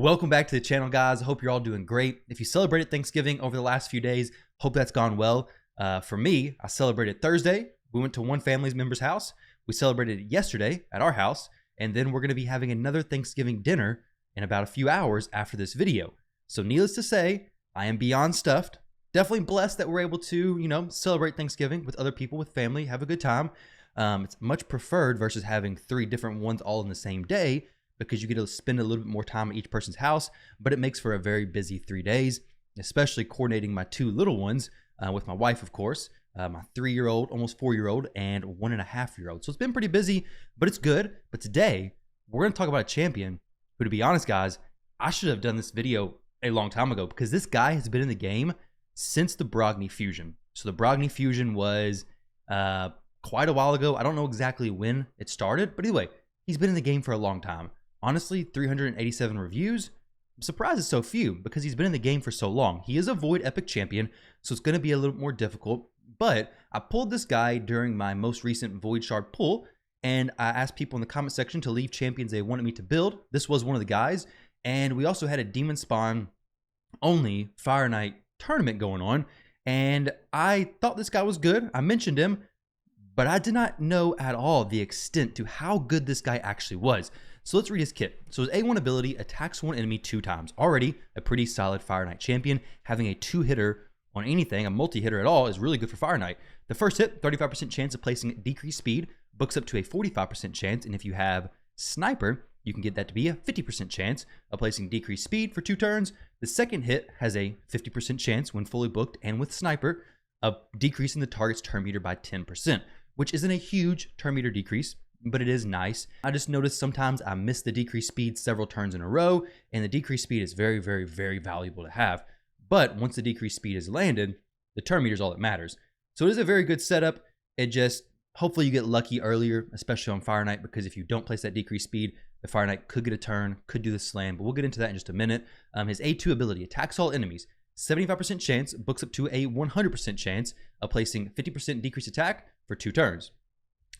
Welcome back to the channel, guys. I hope you're all doing great. If you celebrated Thanksgiving over the last few days, hope that's gone well. For me, I celebrated Thursday. We went to one family member's house. We celebrated yesterday at our house, and then we're going to be having another Thanksgiving dinner in about a few hours after this video. So needless to say, I am beyond stuffed. Definitely blessed that we're able to, celebrate Thanksgiving with other people, with family, have a good time. It's much preferred versus having 3 different ones all in the same day, because you get to spend a little bit more time at each person's house, but it makes for a very busy 3 days, especially coordinating my 2 little ones with my wife, of course, my 3-year-old, almost 4-year-old, and 1.5-year-old. So it's been pretty busy, but it's good. But today, we're going to talk about a champion who, to be honest, guys, I should have done this video a long time ago, because this guy has been in the game since the Brogni Fusion. So the Brogni Fusion was quite a while ago. I don't know exactly when it started, but anyway, he's been in the game for a long time. Honestly, 387 reviews. I'm surprised it's so few because he's been in the game for so long. He is a Void Epic champion, so it's going to be a little more difficult. But I pulled this guy during my most recent Void Shard pull, and I asked people in the comment section to leave champions they wanted me to build. This was one of the guys. And we also had a Demon Spawn only Fireknight tournament going on. And I thought this guy was good. I mentioned him, but I did not know at all the extent to how good this guy actually was. So let's read his kit. So his A1 ability attacks one enemy 2 times. Already a pretty solid Fireknight champion. Having a 2-hitter on anything, a multi-hitter at all, is really good for Fireknight. The first hit, 35% chance of placing decreased speed, books up to a 45% chance. And if you have Sniper, you can get that to be a 50% chance of placing decreased speed for 2 turns. The second hit has a 50% chance when fully booked and with Sniper of decreasing the target's turn meter by 10%, which isn't a huge turn meter decrease, but it is nice. I just noticed sometimes I miss the decreased speed several turns in a row, and the decreased speed is very, very, very valuable to have. But once the decreased speed is landed, the turn meter is all that matters. So it is a very good setup. It just, hopefully you get lucky earlier, especially on Fireknight, because if you don't place that decreased speed, the Fireknight could get a turn, could do the slam, but we'll get into that in just a minute. His A2 ability, attacks all enemies. 75% chance, books up to a 100% chance of placing 50% decreased attack for 2 turns.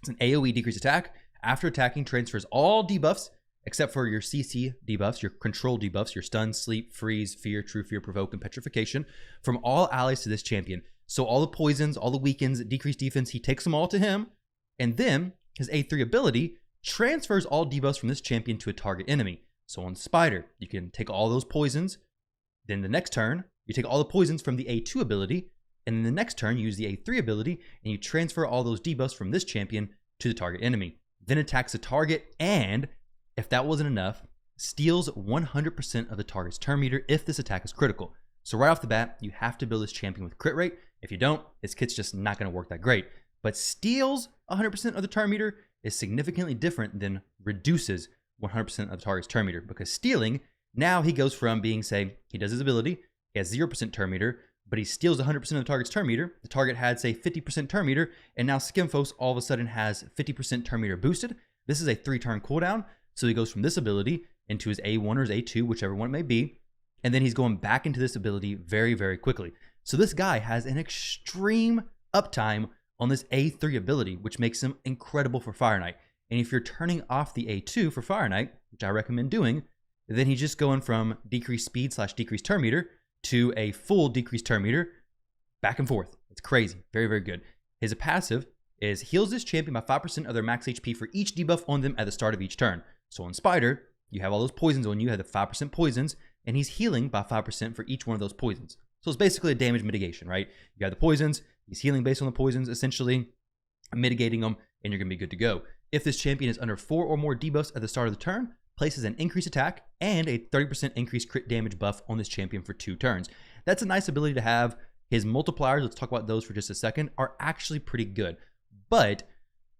It's an AoE decreased attack. After attacking, transfers all debuffs except for your CC debuffs, your control debuffs, your stun, sleep, freeze, fear, true fear, provoke, and petrification from all allies to this champion. So all the poisons, all the weakens, decreased defense, he takes them all to him. And then his A3 ability transfers all debuffs from this champion to a target enemy. So on Spider, you can take all those poisons. Then the next turn, you take all the poisons from the A2 ability, and then the next turn, you use the A3 ability, and you transfer all those debuffs from this champion to the target enemy. Then attacks the target, and if that wasn't enough, steals 100% of the target's turn meter if this attack is critical. So right off the bat, you have to build this champion with crit rate. If you don't, his kit's just not going to work that great. But steals 100% of the turn meter is significantly different than reduces 100% of the target's turn meter, because stealing, now he goes from being, say, he does his ability, he has 0% turn meter, but he steals 100% of the target's turn meter. The target had, say, 50% turn meter, and now Skimfos all of a sudden has 50% turn meter boosted. This is a 3-turn cooldown, so he goes from this ability into his A1 or his A2, whichever one it may be, and then he's going back into this ability very, very quickly. So this guy has an extreme uptime on this A3 ability, which makes him incredible for Fireknight. And if you're turning off the A2 for Fireknight, which I recommend doing, then he's just going from decreased speed / decreased turn meter to a full decreased turn meter, back and forth. It's crazy. Very, very good. His passive is heals this champion by 5% of their max HP for each debuff on them at the start of each turn. So on Spider, you have all those poisons on you, have the 5% poisons, and he's healing by 5% for each one of those poisons. So it's basically a damage mitigation, right? You have the poisons, he's healing based on the poisons, essentially mitigating them, and you're going to be good to go. If this champion is under 4 or more debuffs at the start of the turn, places an increased attack and a 30% increased crit damage buff on this champion for 2 turns. That's a nice ability to have. His multipliers, let's talk about those for just a second, are actually pretty good. But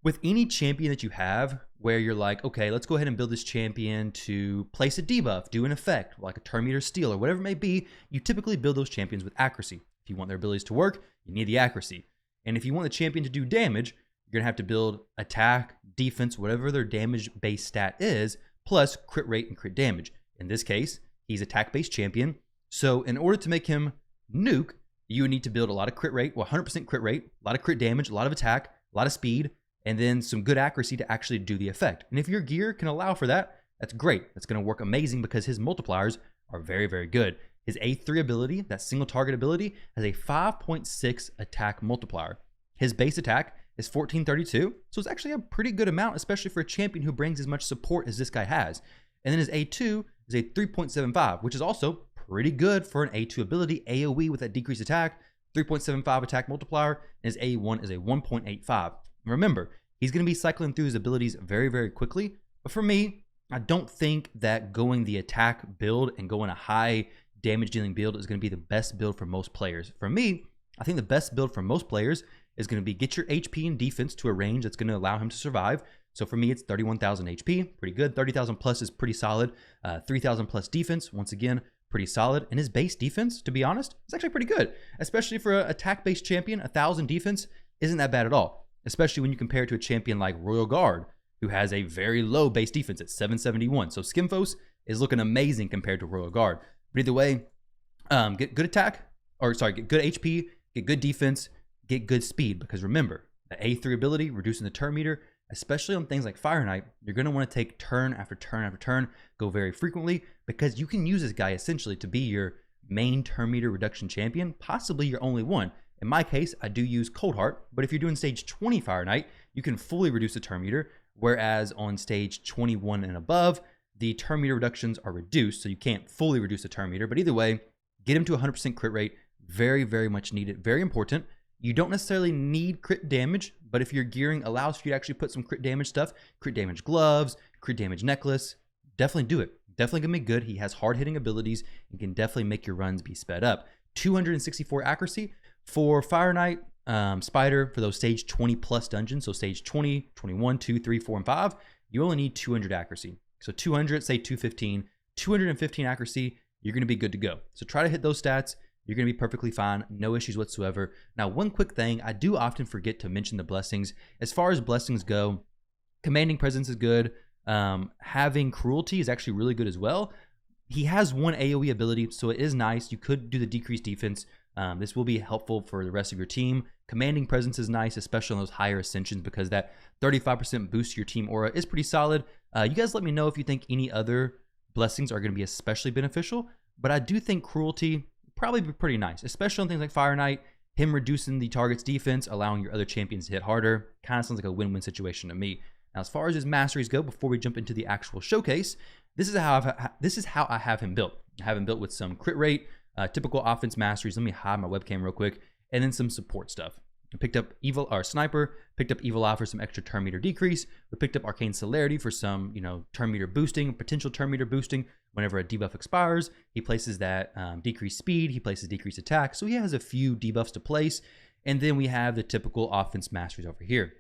with any champion that you have where you're like, okay, let's go ahead and build this champion to place a debuff, do an effect, like a turn meter steal or whatever it may be, you typically build those champions with accuracy. If you want their abilities to work, you need the accuracy. And if you want the champion to do damage, you're going to have to build attack, defense, whatever their damage-based stat is, plus crit rate and crit damage. In this case, he's attack-based champion. So in order to make him nuke, you need to build a lot of crit rate, well, 100% crit rate, a lot of crit damage, a lot of attack, a lot of speed, and then some good accuracy to actually do the effect. And if your gear can allow for that, That's great. That's going to work amazing because his multipliers are very, very good. His A3 ability, that single target ability, has a 5.6 attack multiplier. His base attack is 1432, so it's actually a pretty good amount, especially for a champion who brings as much support as this guy has. And then his A2 is a 3.75, which is also pretty good for an A2 ability, AoE with that decreased attack, 3.75 attack multiplier, and his A1 is a 1.85. Remember, he's going to be cycling through his abilities very, very quickly, but for me, I don't think that going the attack build and going a high damage dealing build is going to be the best build for most players. For me, I think the best build for most players is going to be get your HP and defense to a range that's going to allow him to survive. So for me, it's 31,000 HP, pretty good. 30,000 plus is pretty solid. 3,000 plus defense, once again, pretty solid. And his base defense, to be honest, is actually pretty good, especially for an attack-based champion. 1,000 defense isn't that bad at all, especially when you compare it to a champion like Royal Guard, who has a very low base defense at 771. So Skimfos is looking amazing compared to Royal Guard. But either way, get good attack, get good HP, get good defense, get good speed, because remember, the A3 ability, reducing the turn meter, especially on things like Fireknight, you're going to want to take turn after turn after turn, go very frequently, because you can use this guy essentially to be your main turn meter reduction champion, possibly your only one. In my case, I do use Cold Heart, but if you're doing stage 20 Fireknight, you can fully reduce the turn meter, whereas on stage 21 and above, the turn meter reductions are reduced, so you can't fully reduce the turn meter. But either way, get him to 100% crit rate, very, very much needed, very important. You don't necessarily need crit damage, but if your gearing allows for you to actually put some crit damage stuff, crit damage gloves, crit damage necklace, definitely do it. Definitely gonna be good. He has hard hitting abilities and can definitely make your runs be sped up. 264 accuracy for Fireknight, Spider, for those stage 20 plus dungeons. So stage 20, 21, 2, 3, 4, and 5, you only need 200 accuracy. So 200, say 215, 215 accuracy, you're gonna be good to go. So try to hit those stats. You're going to be perfectly fine. No issues whatsoever. Now, one quick thing, I do often forget to mention the blessings. As far as blessings go, commanding presence is good. Having cruelty is actually really good as well. He has one AoE ability, so it is nice. You could do the decreased defense. This will be helpful for the rest of your team. Commanding presence is nice, especially on those higher ascensions, because that 35% boost to your team aura is pretty solid. You guys let me know if you think any other blessings are going to be especially beneficial, but I do think cruelty probably be pretty nice, especially on things like Fireknight. Him reducing the target's defense, allowing your other champions to hit harder, kind of sounds like a win-win situation to me. Now, as far as his masteries go, before we jump into the actual showcase, this is how I have him built. I have him built with some crit rate, typical offense masteries. Let me hide my webcam real quick, and then some support stuff. I picked up Sniper, picked up Evil Eye for some extra turn meter decrease. We picked up Arcane Celerity for some, turn meter boosting, potential turn meter boosting. Whenever a debuff expires, he places that decreased speed, he places decreased attack. So he has a few debuffs to place. And then we have the typical offense masteries over here.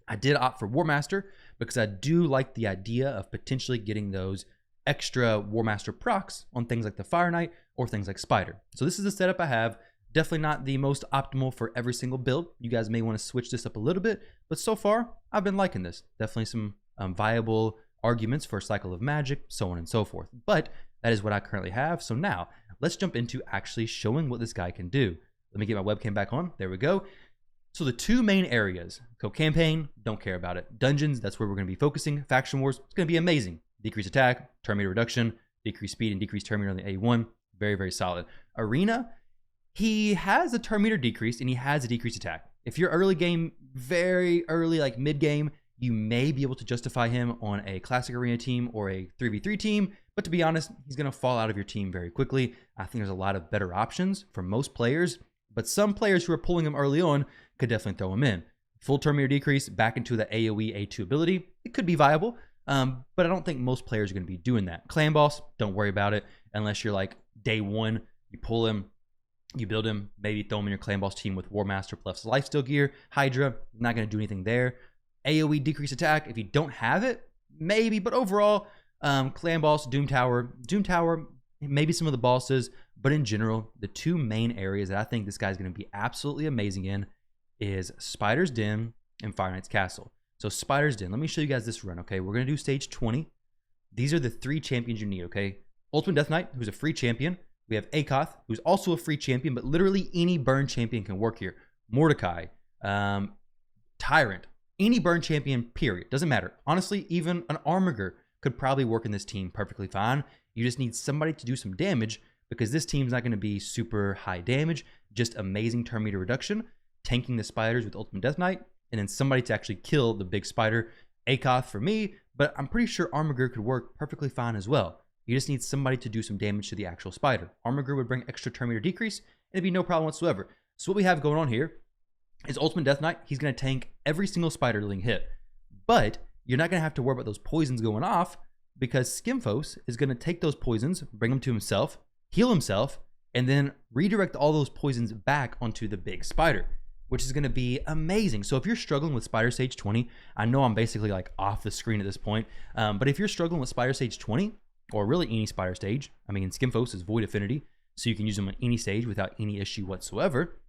I did opt for War Master because I do like the idea of potentially getting those extra War Master procs on things like the Fireknight or things like Spider. So this is the setup I have. Definitely not the most optimal for every single build. You guys may want to switch this up a little bit, but so far I've been liking this. Definitely some viable arguments for Cycle of Magic, so on and so forth. But that is what I currently have. So now let's jump into actually showing what this guy can do. Let me get my webcam back on. There we go. So the two main areas, so campaign, don't care about it. Dungeons, that's where we're going to be focusing. Faction Wars, it's going to be amazing. Decreased attack, turn meter reduction, decreased speed, and decreased turn meter on the A1. Very, very solid. Arena, he has a turn meter decrease and he has a decreased attack. If you're early game, very early, like mid game, you may be able to justify him on a classic arena team or a 3v3 team, but to be honest, he's going to fall out of your team very quickly. I think there's a lot of better options for most players, but some players who are pulling him early on could definitely throw him in. Full turn meter decrease back into the AoE A2 ability, it could be viable, but I don't think most players are going to be doing that. Clan Boss, don't worry about it unless you're like day one, you pull him, you build him, maybe throw him in your Clan Boss team with War Master plus Lifesteal gear. Hydra, not going to do anything there. AoE decrease attack, if you don't have it, maybe, but overall, Clan Boss, Doom Tower, maybe some of the bosses, but in general, the two main areas that I think this guy's going to be absolutely amazing in is Spider's Den and Fireknight's Castle. So Spider's Den, let me show you guys this run, okay? We're going to do stage 20. These are the three champions you need, okay? Ultimate Death Knight, who's a free champion. We have Akoth, who's also a free champion, but literally any burn champion can work here. Mordecai, Tyrant, any burn champion, period. Doesn't matter. Honestly, even an Armiger could probably work in this team perfectly fine. You just need somebody to do some damage because this team's not going to be super high damage, just amazing turn meter reduction, tanking the spiders with Ultimate Death Knight, and then somebody to actually kill the big spider. Akoth for me, but I'm pretty sure Armageddon could work perfectly fine as well. You just need somebody to do some damage to the actual spider. Armageddon would bring extra turn meter decrease, and it'd be no problem whatsoever. So what we have going on here is Ultimate Death Knight. He's going to tank every single spiderling hit, but you're not going to have to worry about those poisons going off because Skimfos is going to take those poisons, bring them to himself, heal himself, and then redirect all those poisons back onto the big spider, which is going to be amazing. So if you're struggling with Spider Stage 20, I know I'm basically like off the screen at this point, but if you're struggling with Spider Stage 20, or really any Spider Stage, I mean, Skimfos is Void Affinity, so you can use him on any stage without any issue whatsoever,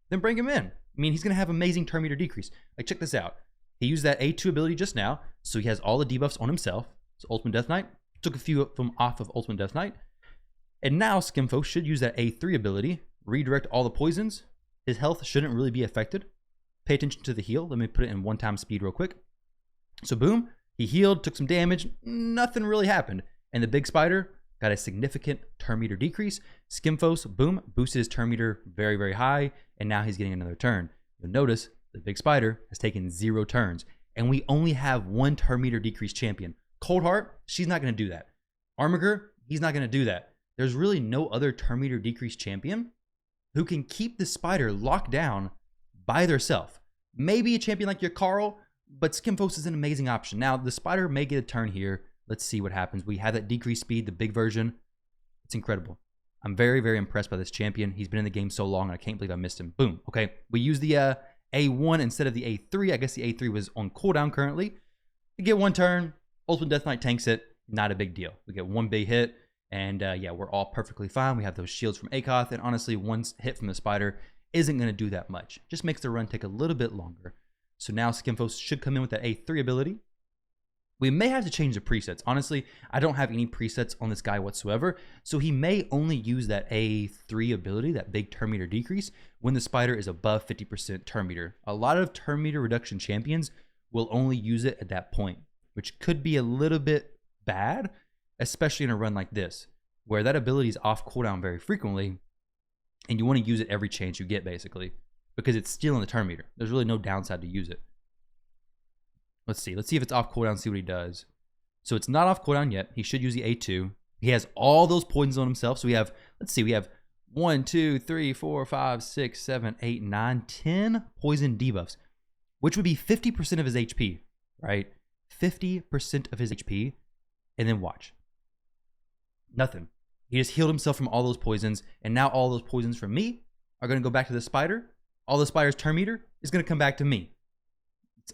then bring him in. I mean, he's going to have amazing turn meter decrease. Like, check this out. He used that A2 ability just now, so he has all the debuffs on himself. So Ultimate Death Knight, took a few of them off of Ultimate Death Knight, and now Skimfos should use that A3 ability, redirect all the poisons. His health shouldn't really be affected. Pay attention to the heal. Let me put it in 1x speed real quick. So boom, he healed, took some damage, nothing really happened. And the big spider got a significant turn meter decrease. Skimfos, boom, boosted his turn meter very, very high, and now he's getting another turn. You'll notice the big spider has taken 0 turns, and we only have 1 turn meter decrease champion. Coldheart, she's not going to do that. Armageddon, he's not going to do that. There's really no other turn meter decrease champion who can keep the spider locked down by theirself. Maybe a champion like your Carl, but Skimfos is an amazing option. Now, the spider may get a turn here. Let's see what happens. We have that decreased speed, the big version. It's incredible. I'm very, very impressed by this champion. He's been in the game so long, and I can't believe I missed him. Boom. Okay, we use the A1 instead of the A3. I guess the A3 was on cooldown currently. We get 1 turn. Ultimate Death Knight tanks it. Not a big deal. We get 1 big hit. And yeah, we're all perfectly fine. We have those shields from Akoth, and honestly, 1 hit from the spider isn't going to do that much. Just makes the run take a little bit longer. So now Skimfos should come in with that A3 ability. We may have to change the presets. Honestly, I don't have any presets on this guy whatsoever, so he may only use that A3 ability, that big turn meter decrease, when the spider is above 50% turn meter. A lot of turn meter reduction champions will only use it at that point, which could be a little bit bad, especially in a run like this, where that ability is off cooldown very frequently, and you want to use it every chance you get, basically, because it's stealing the turn meter. There's really no downside to use it. Let's see if it's off cooldown, see what he does. So it's not off cooldown yet. He should use the A2. He has all those poisons on himself. So we have, let's see, we have 1, 2, 3, 4, 5, 6, 7, 8, 9, 10 poison debuffs, which would be 50% of his HP, right? 50% of his HP, and then watch. Nothing. He just healed himself from all those poisons, and now all those poisons from me are going to go back to the spider. All the spider's turn meter is going to come back to me.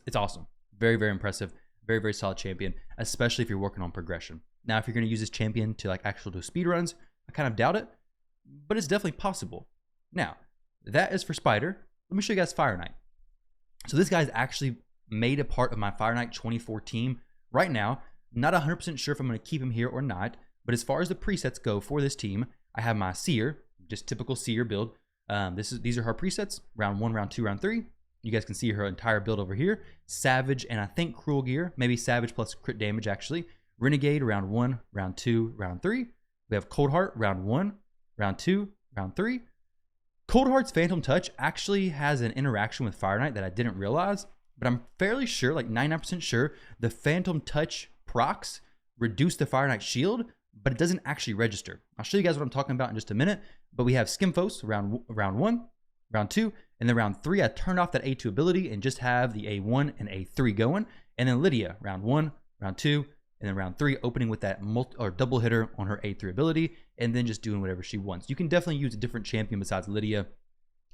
It's awesome. Very, very impressive. Very, very solid champion, especially if you're working on progression. Now, if you're going to use this champion to like actually do speed runs, I kind of doubt it, but it's definitely possible. Now, that is for Spider. Let me show you guys Fireknight. So this guy's actually made a part of my Fireknight 24 team right now. Not 100% sure if I'm going to keep him here or not, but as far as the presets go for this team, I have my Seer, just typical Seer build. These are her presets, round 1, round 2, round 3. You guys can see her entire build over here. Savage and I think Cruel Gear, maybe Savage plus crit damage actually. Renegade, round 1, round 2, round 3. We have Coldheart, round 1, round 2, round 3. Coldheart's Phantom Touch actually has an interaction with Fireknight that I didn't realize, but I'm fairly sure, like 99% sure, the Phantom Touch procs reduce the Fireknight shield, but it doesn't actually register. I'll show you guys what I'm talking about in just a minute, but we have Skimfos, round 1, round 2, and then round 3, I turned off that A2 ability and just have the A1 and A3 going. And then Lydia, round 1, round 2, and then round 3, opening with that double hitter on her A3 ability, and then just doing whatever she wants. You can definitely use a different champion besides Lydia.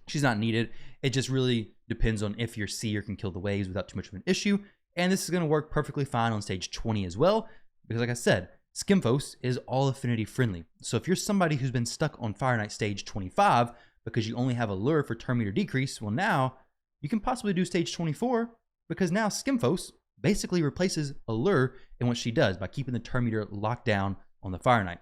She's not needed. It just really depends on if your Seer can kill the waves without too much of an issue. And this is going to work perfectly fine on stage 20 as well, because like I said, Skimfos is all affinity friendly. So if you're somebody who's been stuck on Fireknight stage 25, because you only have a lure for turn meter decrease, well now you can possibly do stage 24 because now Skimfos basically replaces a lure in what she does by keeping the turn meter locked down on the Fireknight.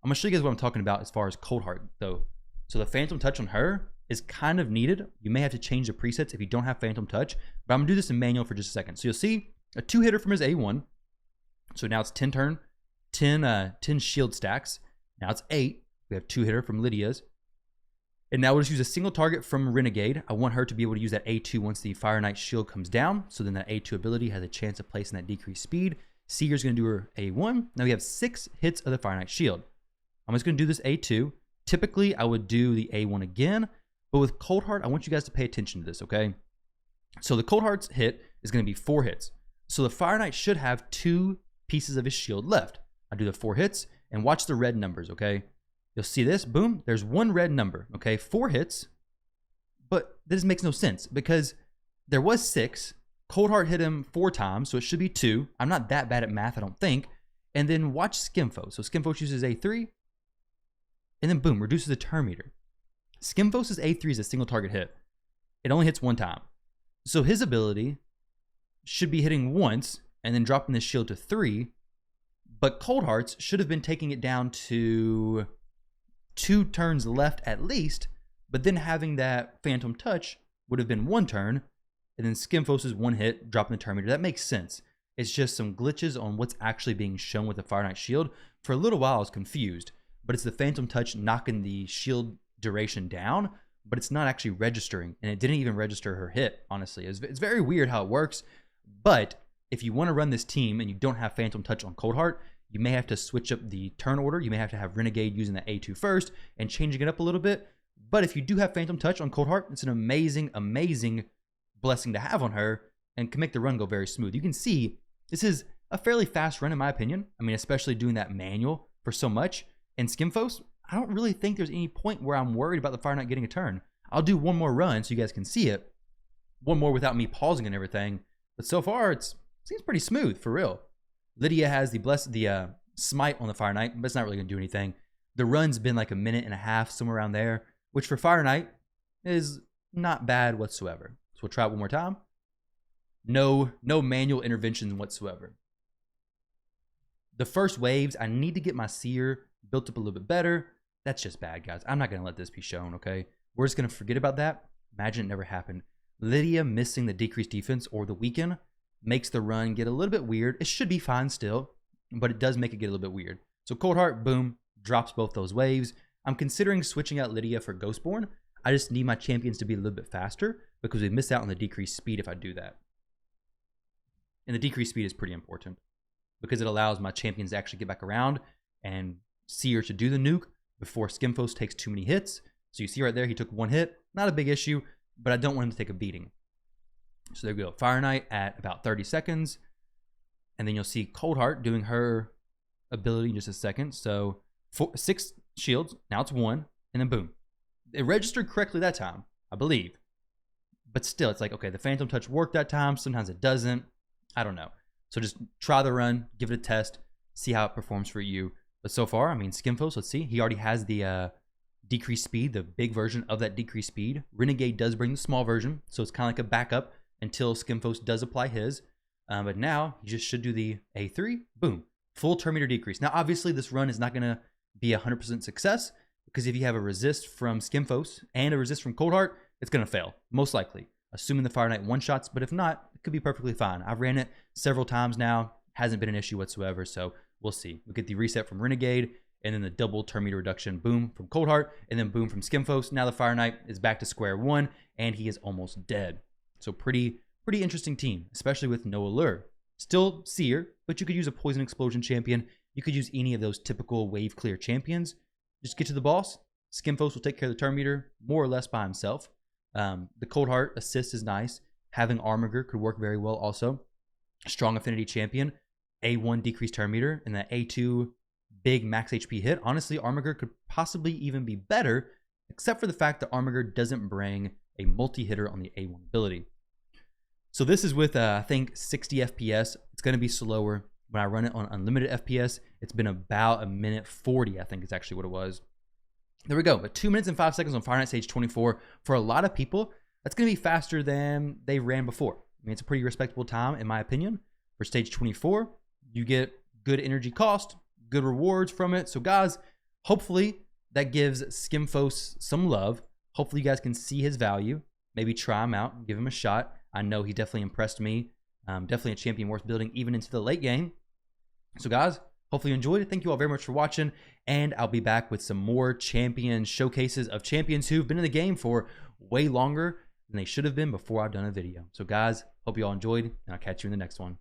I'm going to show you guys what I'm talking about as far as Coldheart though. So the Phantom Touch on her is kind of needed. You may have to change the presets if you don't have Phantom Touch, but I'm going to do this in manual for just a second. So you'll see a 2-hitter from his A1, So now it's 10 turn, 10 shield stacks. Now it's 8. We have 2 hitter from Lydia's. And now we'll just use a single target from Renegade. I want her to be able to use that A2 once the Fireknight shield comes down. So then that A2 ability has a chance of placing that decreased speed. Seeger's going to do her A1. Now we have 6 hits of the Fireknight shield. I'm just going to do this A2. Typically, I would do the A1 again. But with Cold Heart, I want you guys to pay attention to this, okay? So the Cold Heart's hit is going to be 4 hits. So the Fireknight should have 2 pieces of his shield left. I do the 4 hits, and watch the red numbers, okay? You'll see this, boom, there's 1 red number, okay? 4 hits, but this makes no sense because there was 6. Cold Heart hit him 4 times, so it should be 2. I'm not that bad at math, I don't think. And then watch Skimfos. So Skimfos uses A3, and then boom, reduces the turn meter. Skimfos' A3 is a single target hit. It only hits 1 time. So his ability should be hitting once and then dropping the shield to 3, but Cold Heart's should have been taking it down to 2 turns left at least, but then having that Phantom Touch would have been 1 turn, and then Skimfos' 1 hit, dropping the turn meter. That makes sense. It's just some glitches on what's actually being shown with the Fireknight shield. For a little while, I was confused, but it's the Phantom Touch knocking the shield duration down, but it's not actually registering, and it didn't even register her hit, honestly. It's very weird how it works, but if you want to run this team and you don't have Phantom Touch on Cold Heart, you may have to switch up the turn order. You may have to have Renegade using the A2 first and changing it up a little bit. But if you do have Phantom Touch on Cold Heart, it's an amazing, amazing blessing to have on her and can make the run go very smooth. You can see this is a fairly fast run in my opinion. I mean, especially doing that manual for so much. And Skimfos, I don't really think there's any point where I'm worried about the Fireknight getting a turn. I'll do 1 more run so you guys can see it. 1 more without me pausing and everything. But so far, it seems pretty smooth, for real. Lydia has the smite on the Fireknight, but it's not really going to do anything. The run's been like 1.5 minutes, somewhere around there, which for Fireknight is not bad whatsoever. So we'll try it 1 more time. No manual interventions whatsoever. The first waves, I need to get my Seer built up a little bit better. That's just bad, guys. I'm not going to let this be shown, okay? We're just going to forget about that. Imagine it never happened. Lydia missing the decreased defense or the weaken makes the run get a little bit weird. It should be fine still, but it does make it get a little bit weird. So Cold Heart, boom, drops both those waves. I'm considering switching out Lydia for Ghostborn. I just need my champions to be a little bit faster because we miss out on the decreased speed if I do that. And the decreased speed is pretty important because it allows my champions to actually get back around and Seer to do the nuke before Skimfos takes too many hits. So you see right there, he took 1 hit. Not a big issue, but I don't want him to take a beating. So there we go. Fireknight at about 30 seconds. And then you'll see Cold Heart doing her ability in just a second. So 6 shields. Now it's 1. And then boom. It registered correctly that time, I believe. But still, it's like, okay, the Phantom Touch worked that time. Sometimes it doesn't. I don't know. So just try the run. Give it a test. See how it performs for you. But so far, I mean, Skimfos, let's see. He already has the decreased speed, the big version of that decreased speed. Renegade does bring the small version. So it's kind of like a backup until Skimfos does apply his. But now you just should do the A3, boom, full turn meter decrease. Now, obviously, this run is not going to be 100% success because if you have a resist from Skimfos and a resist from Cold Heart, it's going to fail, most likely, assuming the Fireknight one-shots. But if not, it could be perfectly fine. I've ran it several times now. Hasn't been an issue whatsoever, so we'll see. We'll get the reset from Renegade and then the double turn meter reduction, boom, from Cold Heart, and then boom from Skimfos. Now the Fireknight is back to square 1, and he is almost dead. So pretty interesting team, especially with no allure. Still Seer, but you could use a Poison Explosion champion. You could use any of those typical wave clear champions. Just get to the boss. Skimfos will take care of the turn meter more or less by himself. The Cold Heart assist is nice. Having Armiger could work very well also. Strong affinity champion. A1 decreased turn meter and that A2 big max HP hit. Honestly, Armiger could possibly even be better, except for the fact that Armiger doesn't bring a multi-hitter on the A1 ability. So this is with, I think, 60 FPS. It's going to be slower. When I run it on unlimited FPS, it's been about 1:40, I think is actually what it was. There we go. But 2 minutes and 5 seconds on Fireknight stage 24. For a lot of people, that's going to be faster than they ran before. I mean, it's a pretty respectable time, in my opinion. For stage 24, you get good energy cost, good rewards from it. So guys, hopefully that gives Skimfos some love. Hopefully you guys can see his value. Maybe try him out, give him a shot. I know he definitely impressed me. Definitely a champion worth building even into the late game. So guys, hopefully you enjoyed it. Thank you all very much for watching, and I'll be back with some more champion showcases of champions who've been in the game for way longer than they should have been before I've done a video. So guys, hope you all enjoyed, and I'll catch you in the next one.